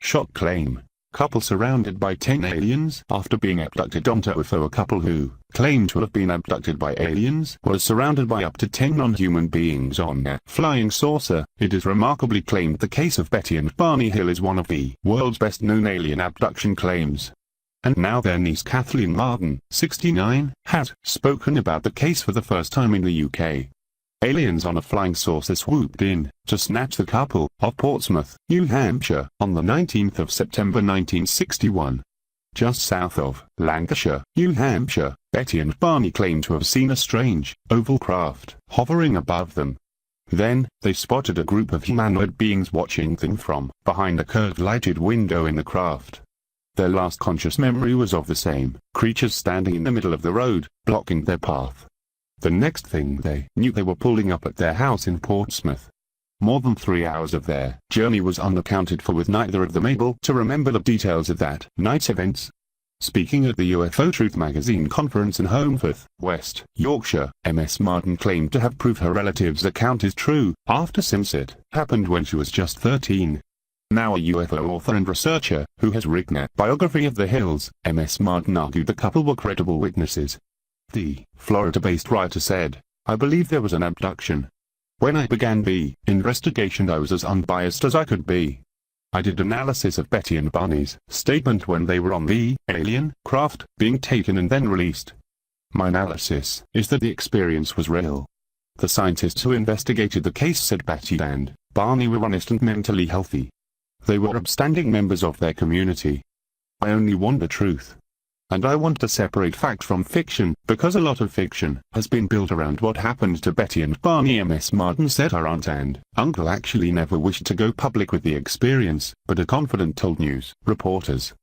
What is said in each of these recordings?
shock claim. Couple surrounded by 10 aliens after being abducted on n.w.o. A couple who claimed to have been abducted by aliens was surrounded by up to 10 non-human beings on a flying saucer. It is remarkably claimed the case of Betty and Barney Hill is one of the world's best-known alien abduction claims. And now their niece Kathleen Martin, 69, has spoken about the case for the first time in the UK. Aliens on a flying saucer swooped in to snatch the couple of Portsmouth, New Hampshire, on the 19th of September 1961. Just south of Lancashire, New Hampshire, Betty and Barney claimed to have seen a strange, oval craft hovering above them. Then, they spotted a group of humanoid beings watching them from behind a curved lighted window in the craft. Their last conscious memory was of the same creatures standing in the middle of the road, blocking their path. The next thing they knew, they were pulling up at their house in Portsmouth. More than 3 hours of their journey was unaccounted for, with neither of them able to remember the details of that night's events. Speaking at the UFO Truth magazine conference in Holmfirth, West Yorkshire, Ms. Martin claimed to have proof her relative's account is true, after since it happened when she was just 13. Now a UFO author and researcher, who has written a biography of the Hills, Ms. Martin argued the couple were credible witnesses. The Florida-based writer said, "I believe there was an abduction. When I began the investigation, I was as unbiased as I could be. I did analysis of Betty and Barney's statement when they were on the alien craft being taken and then released. My analysis is that the experience was real. The scientists who investigated the case said Betty and Barney were honest and mentally healthy. They were upstanding members of their community. I only want the truth. And I want to separate fact from fiction, because a lot of fiction has been built around what happened to Betty and Barney." Ms. Martin said her aunt and uncle actually never wished to go public with the experience, but a confidant told news reporters.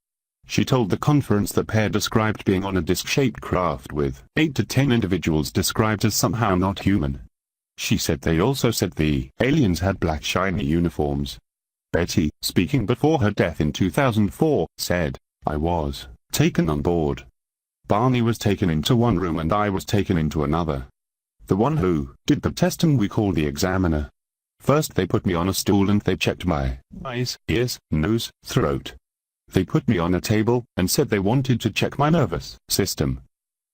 She told the conference the pair described being on a disc-shaped craft with 8 to 10 individuals described as somehow not human. She said they also said the aliens had black shiny uniforms. Betty, speaking before her death in 2004, said, "I was taken on board. Barney was taken into one room and I was taken into another. The one who did the testing we call the examiner. First they put me on a stool and they checked my eyes, ears, nose, throat. They put me on a table and said they wanted to check my nervous system.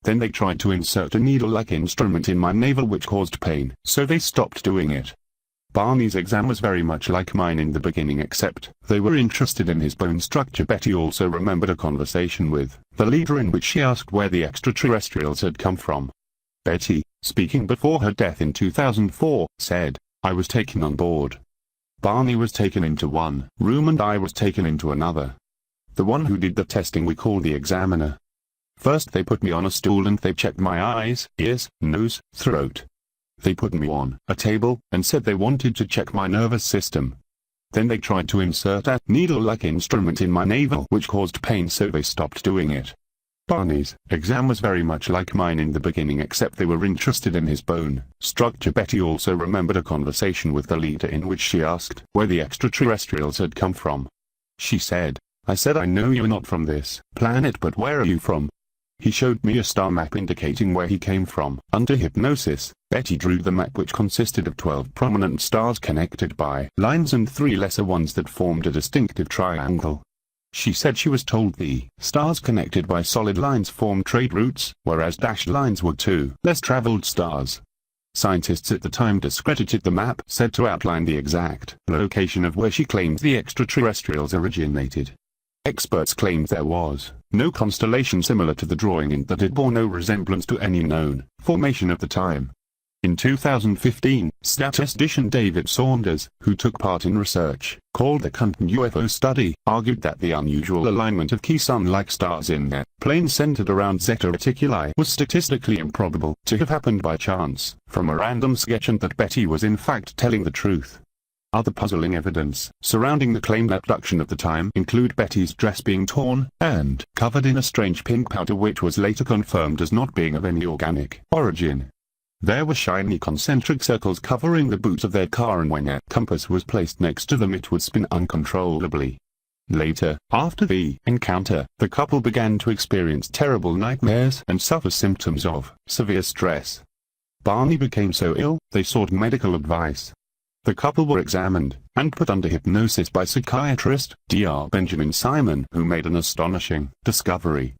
Then they tried to insert a needle-like instrument in my navel which caused pain, so they stopped doing it. Barney's exam was very much like mine in the beginning, except they were interested in his bone structure." Betty also remembered a conversation with the leader in which she asked where the extraterrestrials had come from. Betty, speaking before her death in 2004, said, "I was taken on board. Barney was taken into one room and I was taken into another. The one who did the testing we call the examiner. First they put me on a stool and they checked my eyes, ears, nose, throat. They put me on a table and said they wanted to check my nervous system. Then they tried to insert a needle-like instrument in my navel which caused pain, so they stopped doing it. Barney's exam was very much like mine in the beginning, except they were interested in his bone structure." Betty also remembered a conversation with the leader in which she asked where the extraterrestrials had come from. She said, "I said I know you're not from this planet, but where are you from?" He showed me a star map indicating where he came from. Under hypnosis, Betty drew the map which consisted of 12 prominent stars connected by lines and 3 lesser ones that formed a distinctive triangle. She said she was told the stars connected by solid lines formed trade routes, whereas dashed lines were 2 less traveled stars. Scientists at the time discredited the map said to outline the exact location of where she claimed the extraterrestrials originated. Experts claimed there was no constellation similar to the drawing and that it bore no resemblance to any known formation of the time. In 2015, statistician David Saunders, who took part in research called the Canton UFO study, argued that the unusual alignment of key sun-like stars in a plane centered around Zeta Reticuli was statistically improbable to have happened by chance, from a random sketch, and that Betty was in fact telling the truth. Other puzzling evidence surrounding the claimed abduction of the time include Betty's dress being torn and covered in a strange pink powder which was later confirmed as not being of any organic origin. There were shiny concentric circles covering the boot of their car, and when a compass was placed next to them it would spin uncontrollably. Later, after the encounter, the couple began to experience terrible nightmares and suffer symptoms of severe stress. Barney became so ill, they sought medical advice. The couple were examined, and put under hypnosis by psychiatrist Dr. Benjamin Simon, who made an astonishing discovery.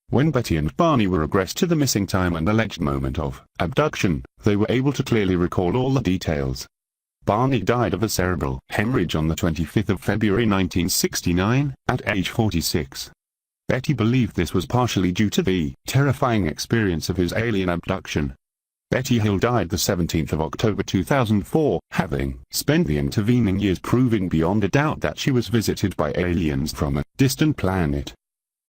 When Betty and Barney were regressed to the missing time and alleged moment of abduction, they were able to clearly recall all the details. Barney died of a cerebral hemorrhage on the 25th of February 1969, at age 46. Betty believed this was partially due to the terrifying experience of his alien abduction. Betty Hill died the 17th of October 2004, having spent the intervening years proving beyond a doubt that she was visited by aliens from a distant planet.